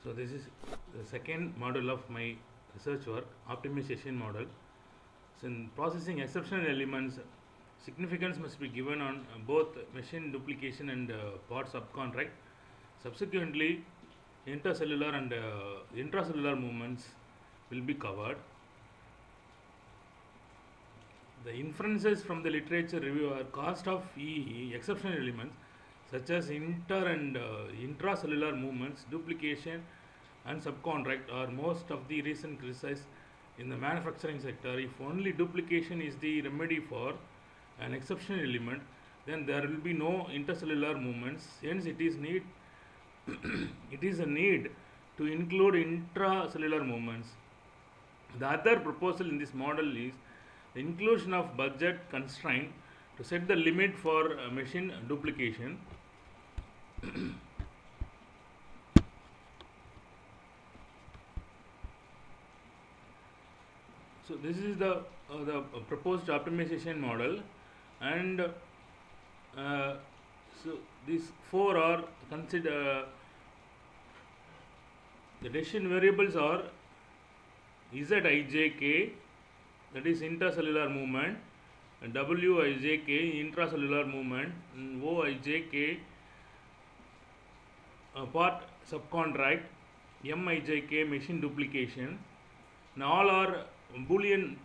So this is the second model of my research work, optimization model. So in processing exceptional elements, significance must be given on both machine duplication and part subcontract. Subsequently, intercellular and intracellular movements will be covered. The inferences from the literature review are cost of exceptional elements such as inter and intracellular movements, duplication and subcontract are most of the recent criticized in the manufacturing sector. If only duplication is the remedy for an exceptional element, then there will be no intercellular movements. Hence, it is a need to include intracellular movements. The other proposal in this model is the inclusion of budget constraint to set the limit for machine duplication. So this is the proposed optimization model, and so these four are considered. The decision variables are Zijk, that is intercellular movement, and Wij intracellular movement, and Oijk part subcontract, Mij machine duplication. Now all are Boolean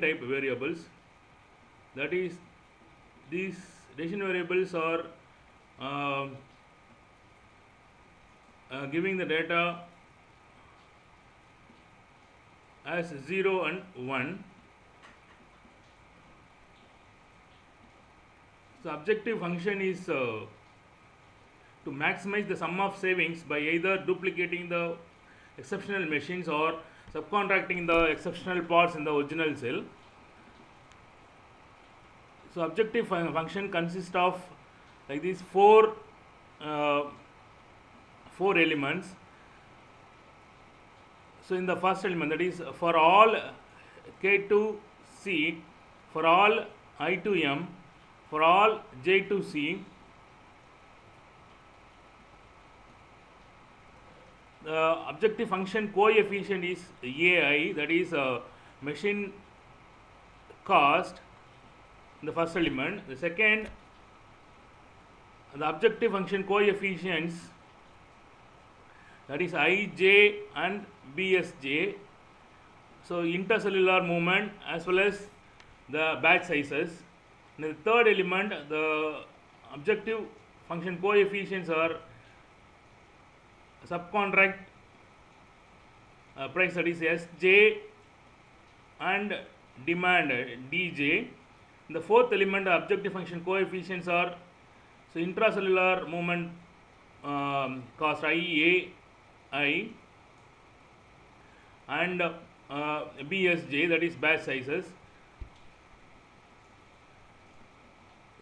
type variables. That is, these decision variables are giving the data as 0 and 1. So objective function is to maximize the sum of savings by either duplicating the exceptional machines or subcontracting the exceptional parts in the original cell. So objective function consists of like these four elements. So in the first element, that is for all K2C, for all I2M, for all J2C, the objective function coefficient is AI, that is machine cost in the first element. The second, the objective function coefficients, that is Ij and Bsj, so intercellular movement as well as the batch sizes. In the third element, the objective function coefficients are subcontract price, that is Sj, and demand Dj. In the fourth element, the objective function coefficients are so intracellular movement cost Iai and Bsj, that is batch sizes.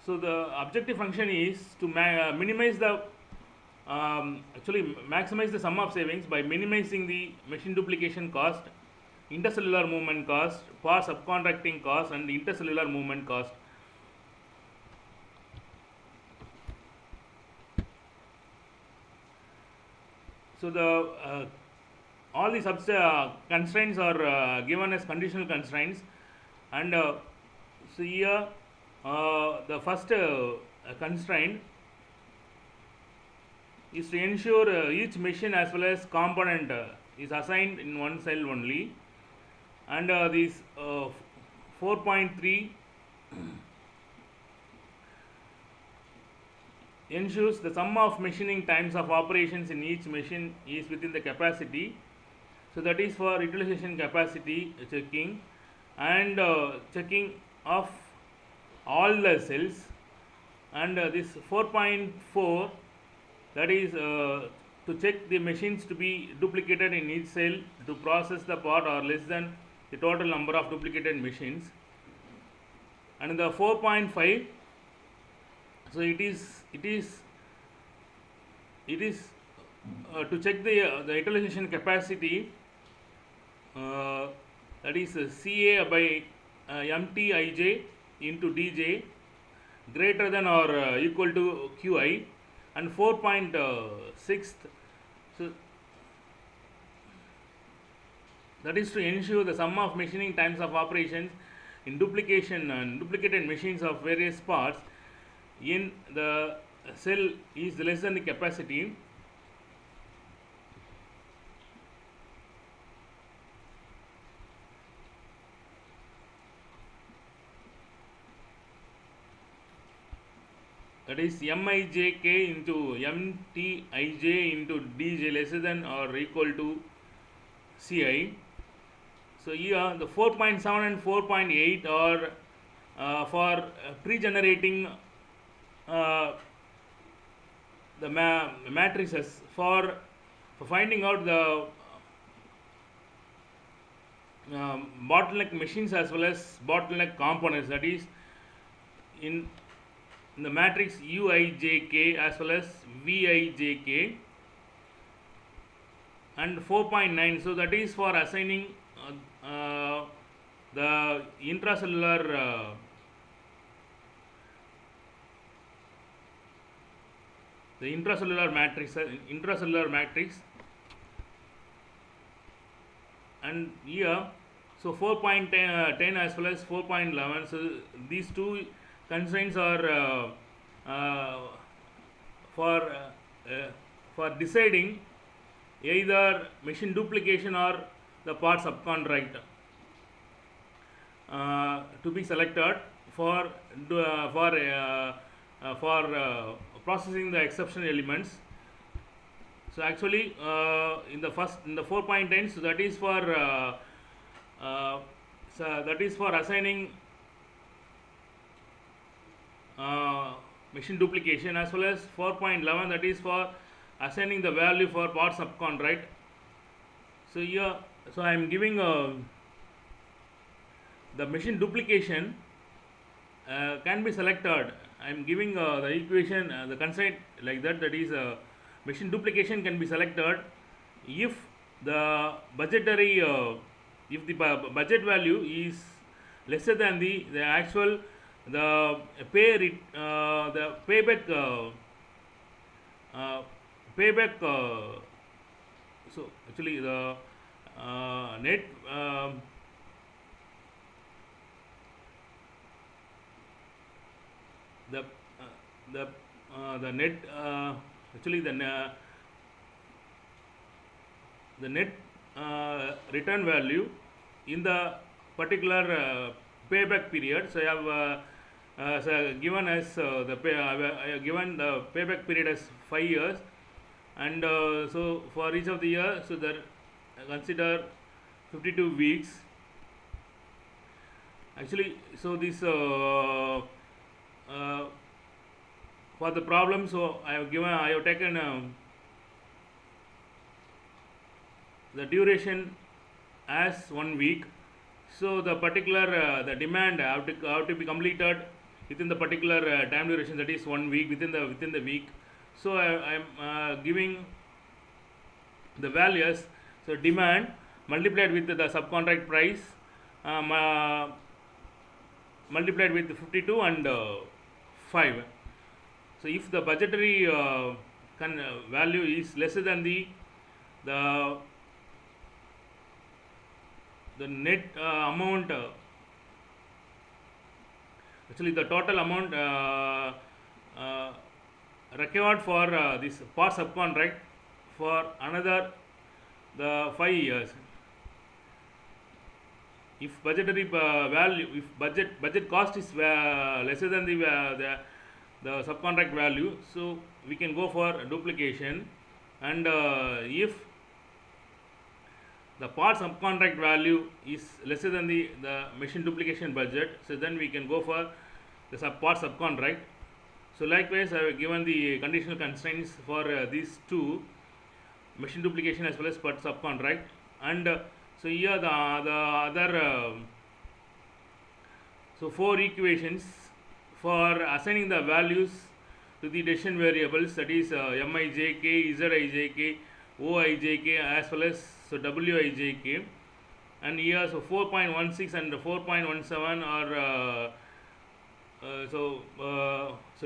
So the objective function is to minimize the maximize the sum of savings by minimizing the machine duplication cost, intercellular movement cost, part subcontracting cost, and intercellular movement cost. So the all the constraints are given as conditional constraints, and so here the first constraint is to ensure each machine as well as component is assigned in one cell only, and this 4.3 ensures the sum of machining times of operations in each machine is within the capacity. So that is for utilization capacity checking and checking of all the cells, and this 4.4, that is to check the machines to be duplicated in each cell to process the part or less than the total number of duplicated machines. And in the 4.5, so it is to check the utilization capacity, that is Ca by MTij into Dj greater than or equal to Qi. and 4.6, so that is to ensure the sum of machining times of operations in duplication and duplicated machines of various parts in the cell is less than the capacity. That is Mij into Mtij into Dj lesser than or equal to Ci. So here the 4.7 and 4.8 are for pre-generating the matrices for finding out the bottleneck machines as well as bottleneck components, that is in the matrix Uijk as well as Vijk, and 4.9, so that is for assigning the intracellular intracellular matrix. And here, so 4.10 as well as 4.11, so these two constraints are for deciding either machine duplication or the part subcontract to be selected for processing the exception elements. So actually in the 4.10, so that is for assigning machine duplication, as well as 4.11, that is for assigning the value for part subcontract. So here, so I am giving the machine duplication can be selected. I am giving the equation, the constraint like that, that is machine duplication can be selected if the budgetary if the budget value is lesser than the actual the payback so actually the net the net actually the net return value in the particular payback period. So I have given as I have given the payback period as 5 years, and so for each of the year, so that consider 52 weeks. Actually, so this for the problem, so I have taken the duration as 1 week. So the particular the demand have to be completed within the particular time duration, that is 1 week, within the week. So I am giving the values. So demand multiplied with the subcontract price multiplied with 52 and 5. So if the budgetary value is lesser than the net amount, actually the total amount required for this part subcontract for another the 5 years. If budgetary value, if budget cost is lesser than the subcontract value, so we can go for duplication. And if the part subcontract value is lesser than the machine duplication budget, so then we can go for the part subcontract. So likewise, I have given the conditional constraints for these two, machine duplication as well as part subcontract. And so here the other so 4 equations for assigning the values to the decision variables, that is Mij, Zij, Oijk as well as so Wij. And here so 4.16 and 4.17 are so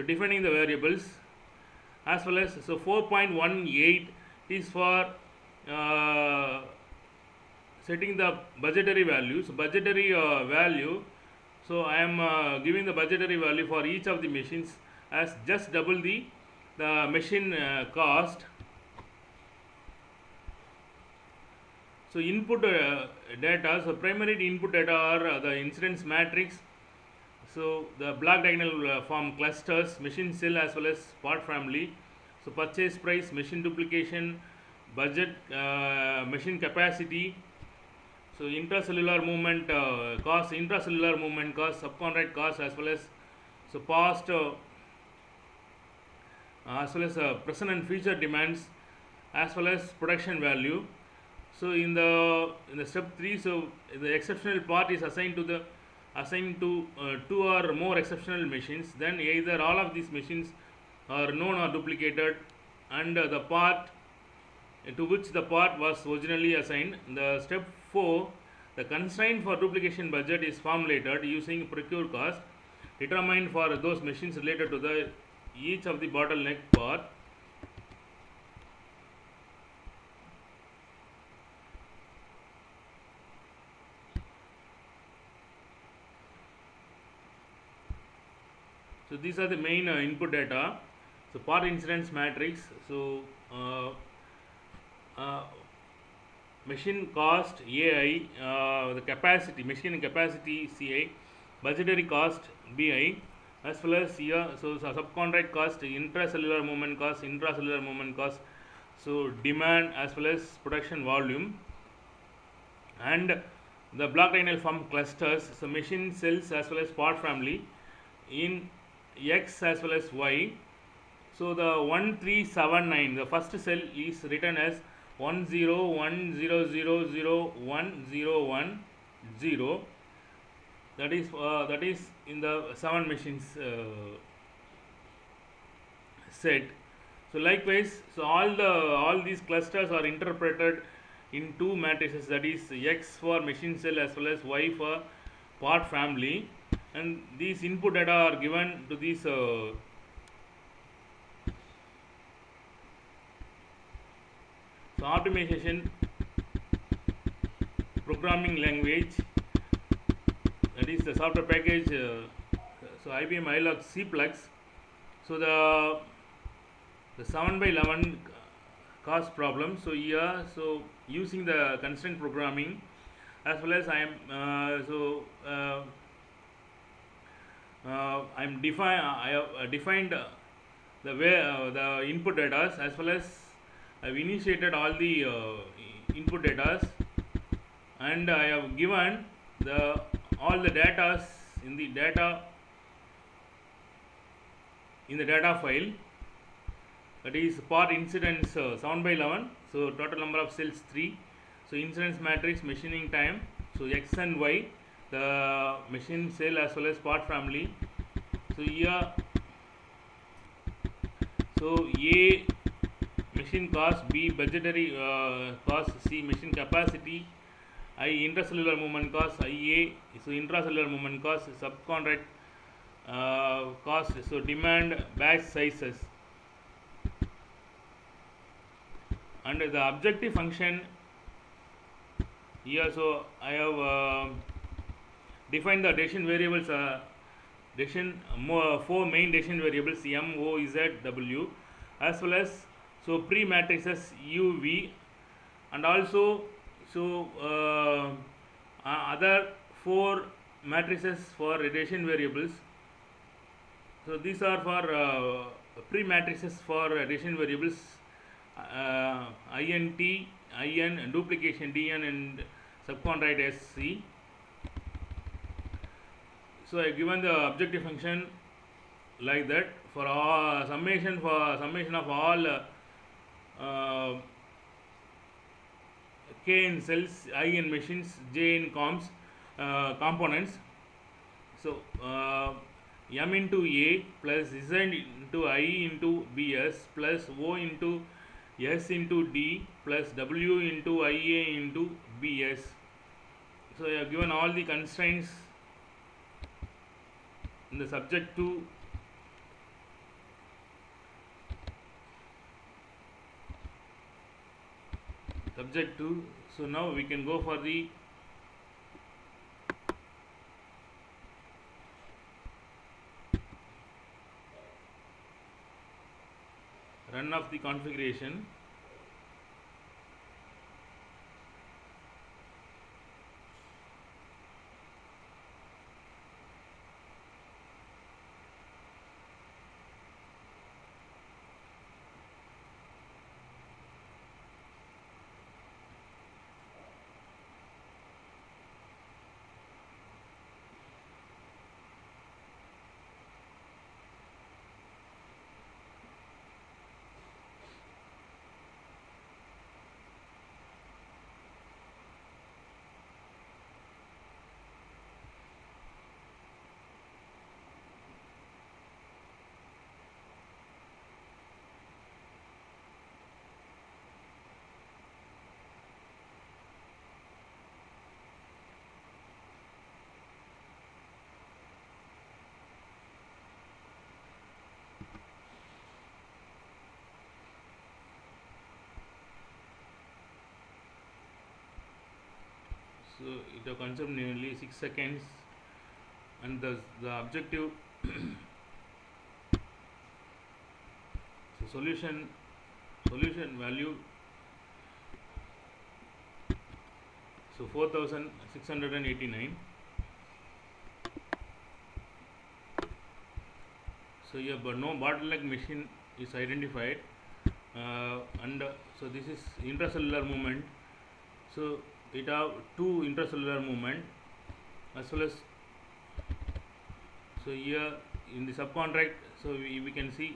defining the variables, as well as, so 4.18 is for uh, setting the budgetary value. So budgetary value, so I am giving the budgetary value for each of the machines as just double the machine cost. So input data, so primary input data are the incidence matrix, so the block diagonal form clusters, machine cell as well as part family, so purchase price, machine duplication, budget, machine capacity, so intracellular movement cost, intracellular movement cost, subcontract cost, as well as, so past as well as present and future demands, as well as production value. So in the step 3, so the exceptional part is assigned to 2 or more exceptional machines. Then either all of these machines are known or duplicated, and the part to which the part was originally assigned. The step 4, the constraint for duplication budget is formulated using procure cost determined for those machines related to the each of the bottleneck part. So these are the main input data. So part incidence matrix, so machine cost AI, the capacity, machine capacity CI, budgetary cost BI, as well as here, so subcontract cost, intracellular movement cost, intracellular movement cost, so demand as well as production volume, and the block diagonal form clusters, so machine cells as well as part family in X as well as Y. So the 1379, the first cell is written as 1010001010, that is in the 7 machines set. So likewise, so all these clusters are interpreted in 2 matrices, that is X for machine cell as well as Y for part family, and these input data are given to these so optimization programming language, that is the software package, so IBM iLog Cplex. So the 7/11 cost problem, so here, so using the constraint programming, as well as I am I have defined the way the input data, as well as I have initiated all the input data, and I have given all the data in the data file, that is part incidence 7/11, so total number of cells 3, so incidence matrix, machining time, so X and Y, the machine cell as well as part family. So here, so A machine cost, B budgetary cost, C machine capacity, I intracellular movement cost, IA, so intracellular movement cost, subcontract cost, so demand, batch sizes, and the objective function here. So I have defined the decision variables, 4 main decision variables M, O, Z, W, as well as so pre matrices U, V, and also so other 4 matrices for decision variables. So these are for pre matrices for decision variables, INT, IN, duplication DN, and subcontract SC. So I have given the objective function like that for all summation of all K in cells, I in machines, J in components. So M into A plus Z into I into BS plus O into S into D plus W into IA into BS. So I have given all the constraints in the subject to subject to. So now we can go for the run of the configuration. So it will consume nearly 6 seconds, and the objective so solution value, so 4689. So here but no bottleneck machine is identified, and so this is intracellular movement. So it have two intracellular movement as well as, so here in the subcontract, so we can see,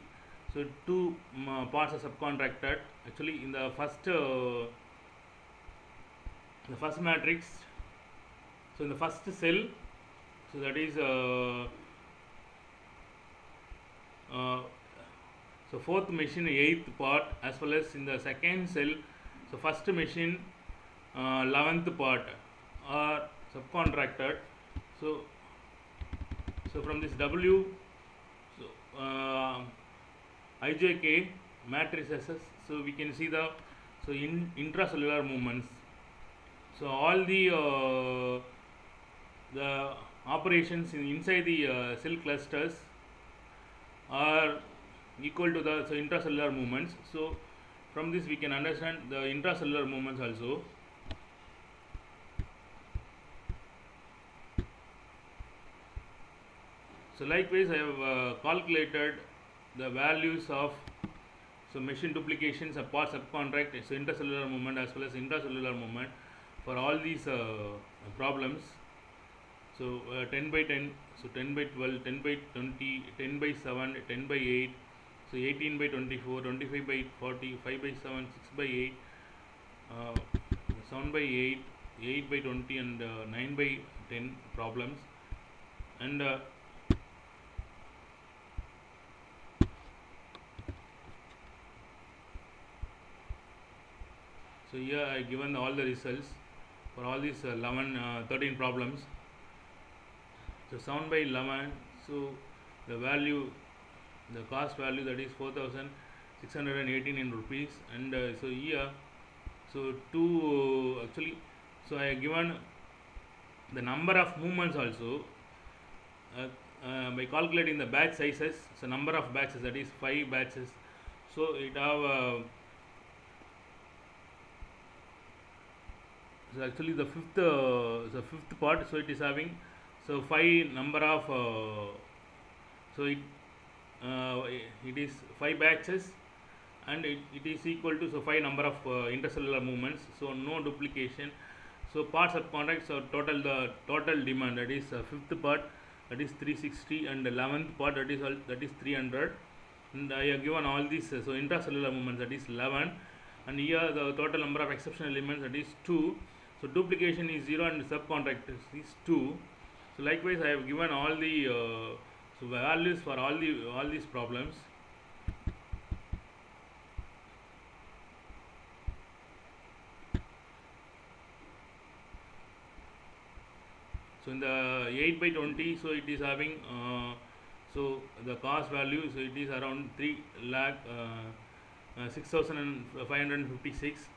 so two parts are subcontracted. Actually in the first matrix, so in the first cell, so that is so fourth machine eighth part, as well as in the second cell, so first machine 11th part are subcontracted. So from this W, so IJK matrices, so we can see the intracellular movements. So all the operations inside the cell clusters are equal to the intracellular movements. So from this we can understand the intracellular movements also. So likewise I have calculated the values of machine duplications of part subcontract, so intercellular movement as well as intracellular movement for all these problems. So 10 by 10, so 10 by 12, 10 by 20, 10 by 7, 10 by 8, so 18 by 24, 25 by 40, 5 by 7, 6 by 8, 7 by 8, 8 by 20, and 9 by 10 problems. And so here I given all the results for all these 13 problems. So 7 by 11, so the value, the cost value, that is 4618 in rupees. And so here, so two actually, so I have given the number of movements also by calculating the batch sizes. So number of batches, that is 5 batches. So it have so actually the fifth part, so it is having, so 5 number of so it is 5 batches, and it is equal to 5 number of intercellular movements, so no duplication. So parts of contracts, so the total demand, that is fifth part, that is 360, and 11th part, that is 300. And I have given all these so intracellular movements, that is 11, and here the total number of exception elements, that is 2. So duplication is 0 and subcontract is 2. So likewise I have given all the so values for all these problems. So in the 8 by 20, so it is having so the cost value, so it is around 3 lakh 6,556.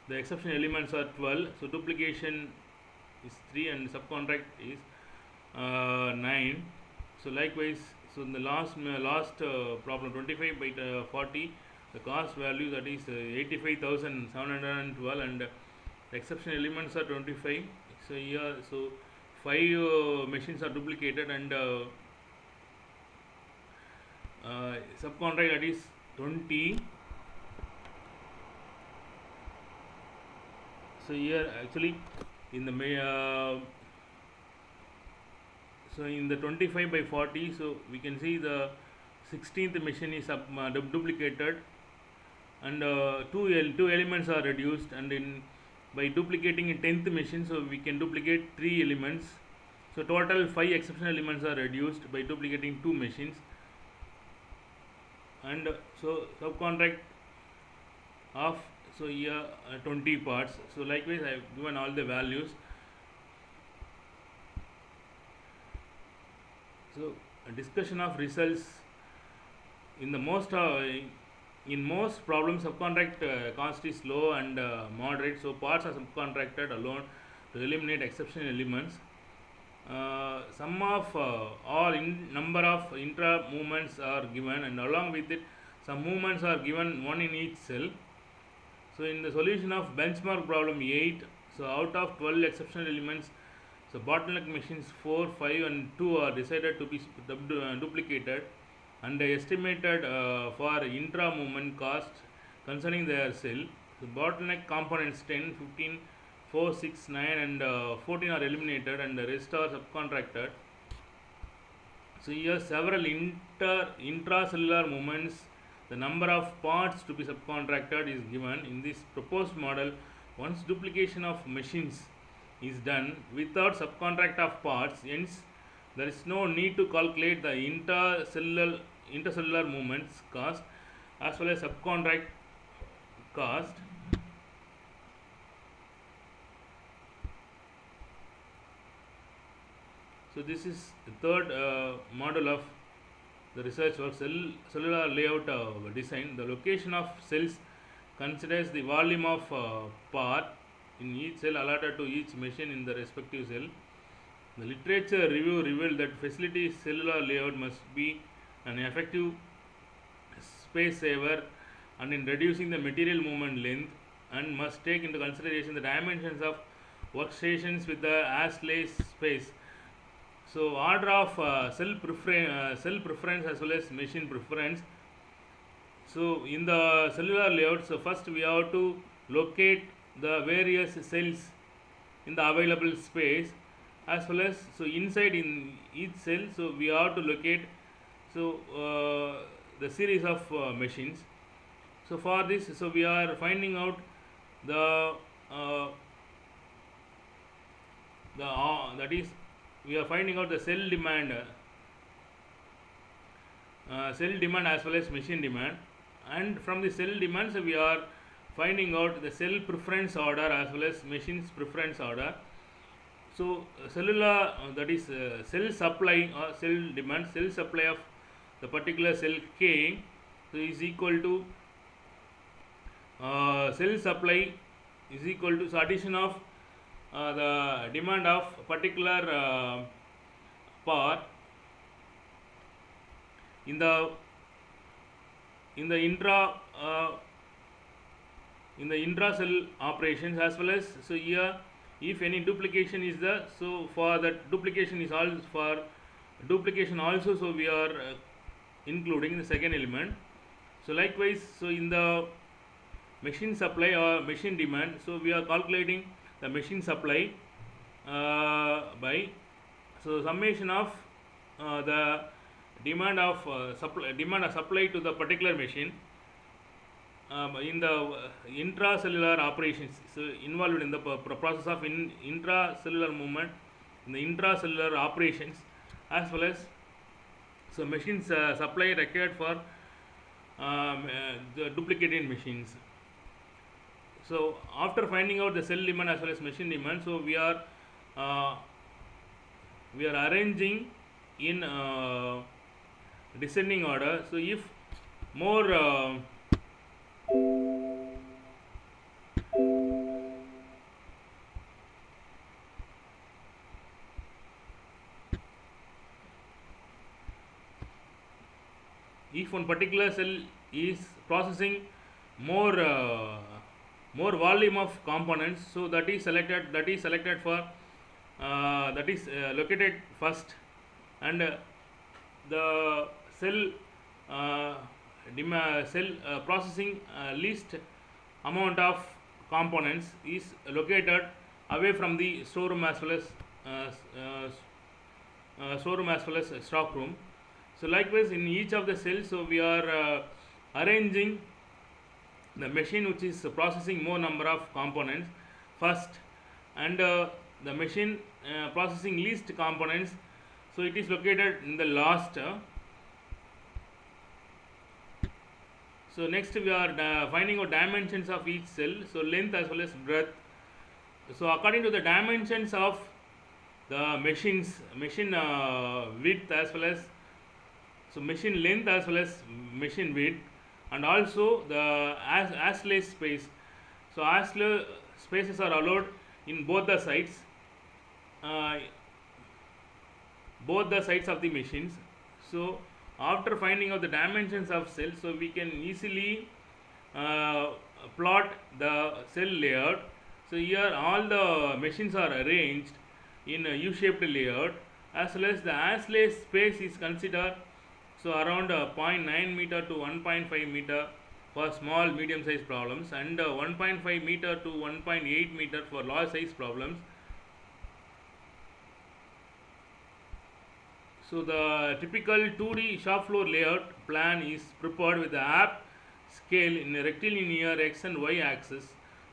the exception elements are 12, so duplication is 3 and subcontract is 9. So likewise, so in the last problem 25 by 40, the cost value, that is 85,712, and the exception elements are 25. So here, so 5 machines are duplicated, and subcontract, that is 20. So here actually in the so in the 25 by 40, so we can see the 16th machine is duplicated, and two elements are reduced, and in by duplicating in 10th machine, so we can duplicate 3 elements. So total 5 exception elements are reduced by duplicating 2 machines, and so subcontract of, so here 20 parts. So likewise I have given all the values. So a discussion of results. In the most in most problems, subcontract cost is low and moderate, so parts are subcontracted alone to eliminate exceptional elements. Sum of all number of intra movements are given, and along with it some movements are given, one in each cell. So in the solution of benchmark problem 8, so out of 12 exceptional elements, so bottleneck machines 4, 5 and 2 are decided to be duplicated, and estimated for intra movement cost concerning their cell. So bottleneck components 10, 15, 4, 6, 9 and 14 are eliminated, and the rest are subcontracted. So here several intracellular movements, the number of parts to be subcontracted is given in this proposed model. Once duplication of machines is done without subcontract of parts, hence there is no need to calculate the intercellular movements cost as well as subcontract cost. So this is the third model of the research work, cellular layout design. The location of cells considers the volume of part in each cell allotted to each machine in the respective cell. The literature review revealed that facility cellular layout must be an effective space saver and in reducing the material movement length, and must take into consideration the dimensions of workstations with the ashley space. So order of cell preference as well as machine preference. So in the cellular layout, so first we have to locate the various cells in the available space, as well as so inside in each cell, so we have to locate so the series of machines. So for this, so we are finding out the that is, we are finding out the cell demand as well as machine demand, and from the cell demand, so we are finding out the cell preference order as well as machines preference order. So cellular that is cell supply or cell demand, cell supply of the particular cell K, so is equal to cell supply is equal to, so addition of the demand of particular part in the intra cell operations, as well as, so here if any duplication is there, so for that duplication is all for duplication also, so we are including the second element. So likewise, so in the machine supply or machine demand, so we are calculating the machine supply by, so summation of the demand of supply to the particular machine in the intracellular operations, so involved in the process of intracellular movement in the intracellular operations, as well as so machines supply required for the duplicated machines. So after finding out the cell demand as well as machine demand, so we are arranging in descending order. So if more if one particular cell is processing more more volume of components, so that is selected for that is located first, and the cell cell processing least amount of components is located away from the storeroom as well as storeroom as well as stock room. So likewise in each of the cells, so we are arranging the machine which is processing more number of components first, and the machine processing least components, so it is located in the last. So next we are finding out dimensions of each cell, so length as well as breadth. So according to the dimensions of the machine width as well as, so machine length as well as machine width, and also the assay space. So assay spaces are allowed in both the sides, uh, both the sides of the machines. So after finding out the dimensions of cells, so we can easily uh, plot the cell layout. So here all the machines are arranged in a U-shaped layout, as well as the assay space is considered, so around 0.9 meter to 1.5 meter for small medium size problems, and 1.5 meter to 1.8 meter for large size problems. So the typical 2D shop floor layout plan is prepared with the app scale in a rectilinear x and y axis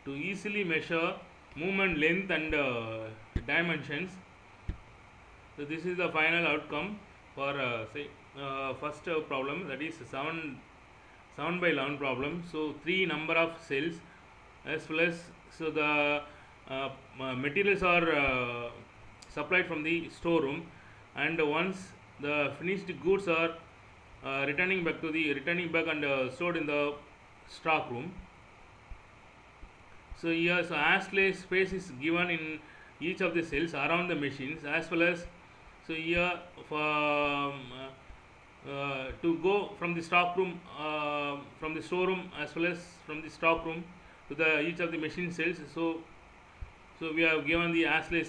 to easily measure movement length and dimensions. So this is the final outcome for say first problem, that is 7 by 11 problem. So 3 number of cells, as well as, so the materials are supplied from the storeroom, and once the finished goods are returning back and stored in the stock room. So here, so assay space is given in each of the cells around the machines, as well as, so here for to go from the stock room, from the storeroom as well as from the stock room to the each of the machine cells. So we have given the assay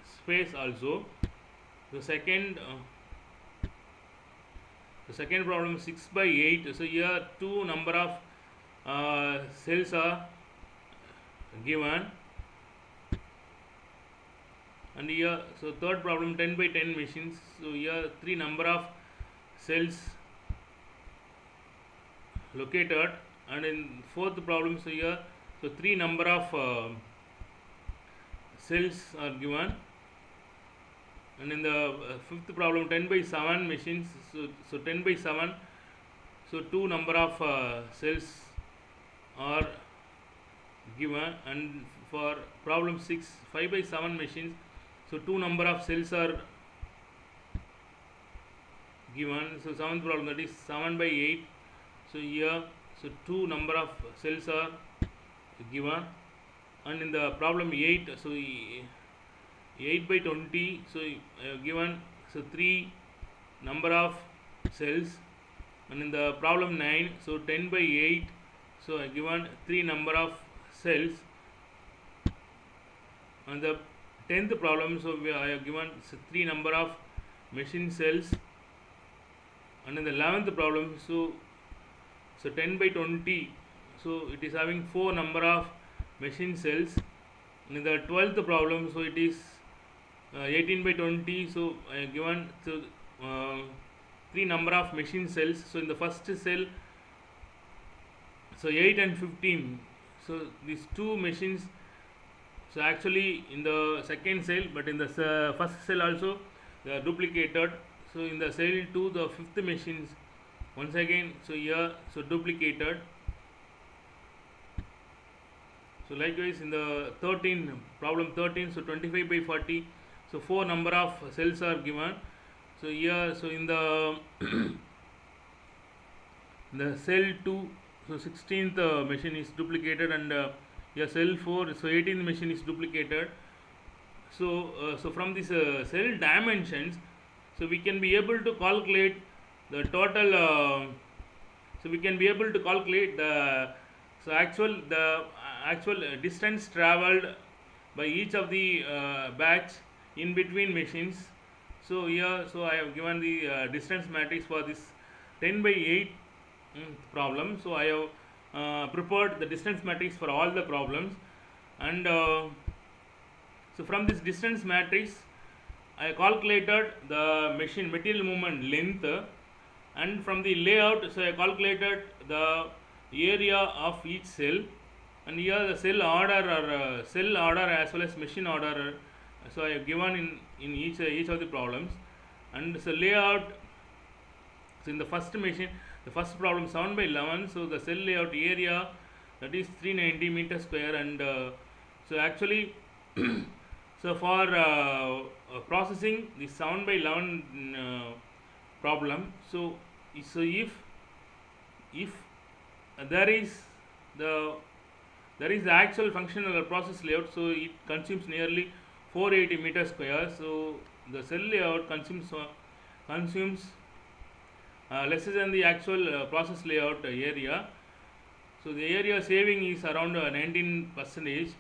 space also. The second problem, 6 by 8. So here 2 number of cells are given, and here, so third problem, 10 by 10 machines. So here 3 number of cells located, and in fourth problem, so here, so 3 number of cells are given, and in the fifth problem, 10 by 7 machines. So 10 by 7, so 2 number of cells are given, and for problem 6, 5 by 7 machines, so 2 number of cells are given. So seventh problem, that is 7 by 8. So here, so 2 number of cells are given, and in the problem 8, so 8 by 20, so given, so 3 number of cells, and in the problem 9, so 10 by 8, so given 3 number of cells, and the 10th problem, so I have given 3 number of machine cells, and in the 11th problem, so 10 by 20, so it is having 4 number of machine cells, and in the 12th problem, so it is 18 by 20, so I have given, so 3 number of machine cells. So in the first cell, so 8 and 15, so these 2 machines, so actually in the second cell, but in the first cell also they are duplicated. So in the cell 2, the 5th machines once again, so here, so duplicated. So likewise in the problem 13, so 25 by 40, so 4 number of cells are given. So here, so in the the cell 2, so 16th machine is duplicated, and here cell 4, so 18th machine is duplicated. So from this cell dimensions, so we can be able to calculate the total so we can be able to calculate the actual distance traveled by each of the batch in between machines. So here, so I have given the distance matrix for this 10 by 8 problem. So I have prepared the distance matrix for all the problems, and so from this distance matrix I calculated the machine material movement length, and from the layout, so I calculated the area of each cell, and here the cell order as well as machine order, so I have given in each of the problems. And so layout, so in the first machine, the first problem 7 by 11, so the cell layout area, that is 390 meter square, and so actually so for processing the 7 by 11 problem, so if there is the actual functional process layout, so it consumes nearly 480 meter square. So the cell layout consumes lesser than the actual process layout area. So the area saving is around 19 percentage.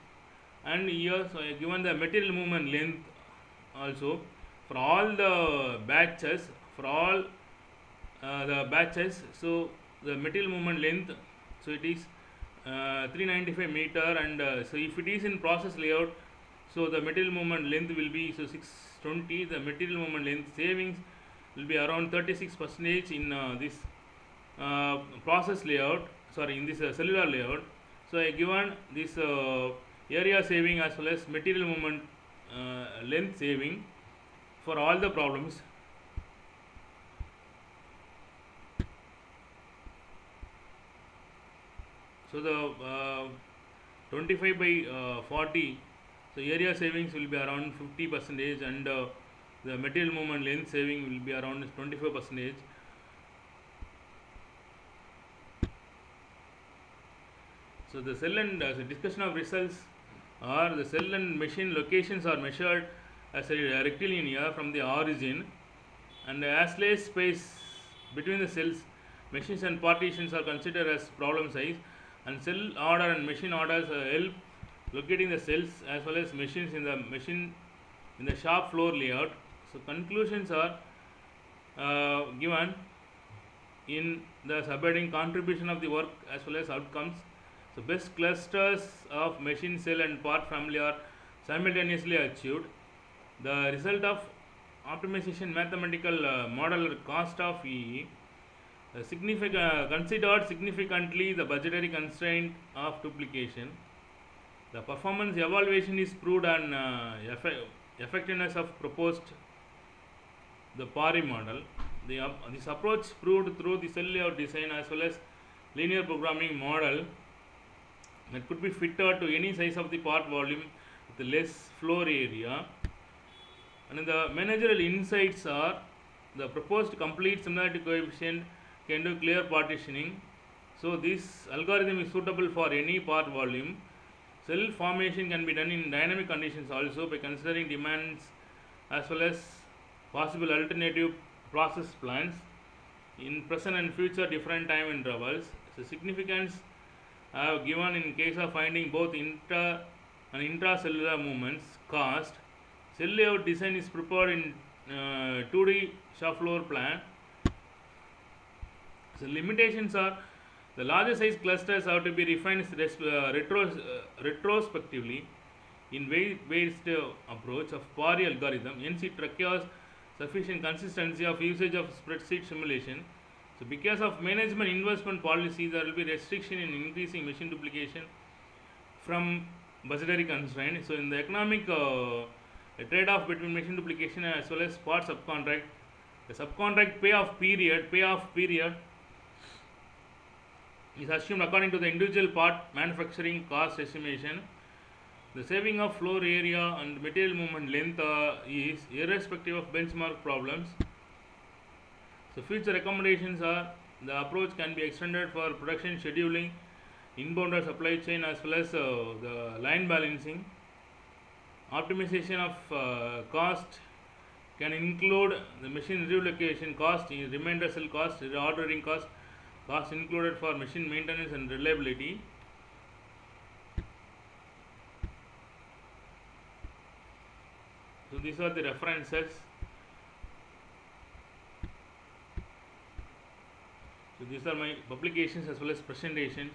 And here, so I have given the material movement length also for all the batches, the batches. So the material movement length, so it is 395 meter, and so if it is in process layout, so the material movement length will be, so 620. The material movement length savings will be around 36 percentage in this process layout, sorry, in this cellular layout. So I given this area saving as well as material movement length saving for all the problems. So the 25 by 40, so area savings will be around 50 percentage, and the material movement length saving will be around 25 percentage. So the cell and the discussion of results are the cell and machine locations are measured as a rectilinear from the origin, and the Ashley space between the cells, machines and partitions are considered as problem size, and cell order and machine orders help locating the cells as well as machines in the shop floor layout. So conclusions are given in the subheading contribution of the work as well as outcomes. So best clusters of machine, cell and part family are simultaneously achieved. The result of optimization mathematical model cost of E considered significantly the budgetary constraint of duplication. The performance evaluation is proved on effectiveness of proposed the PARI model. This approach proved through the cell layout design as well as linear programming model that could be fitted to any size of the part volume with less floor area. And the managerial insights are the proposed complete similarity coefficient can do clear partitioning. So this algorithm is suitable for any part volume. Cell formation can be done in dynamic conditions also by considering demands as well as possible alternative process plans in present and future different time intervals. So significance I have given in case of finding both intra and intracellular movements. Cost, cell layout design is prepared in 2D shop floor plan. So limitations are the larger size clusters have to be refined retrospectively in weight-based approach of PARI algorithm. Hence, it requires sufficient consistency of usage of spreadsheet simulation. So, because of management investment policy, there will be restriction in increasing machine duplication from budgetary constraint. So, in the economic trade-off between machine duplication as well as part subcontract, the subcontract payoff period is assumed according to the individual part manufacturing cost estimation. The saving of floor area and material movement length is irrespective of benchmark problems. So future recommendations are the approach can be extended for production scheduling, inbound or supply chain as well as the line balancing. Optimization of cost can include the machine relocation cost, remainder cell cost, reordering cost, cost included for machine maintenance and reliability. So these are the references. So these are my publications as well as presentations.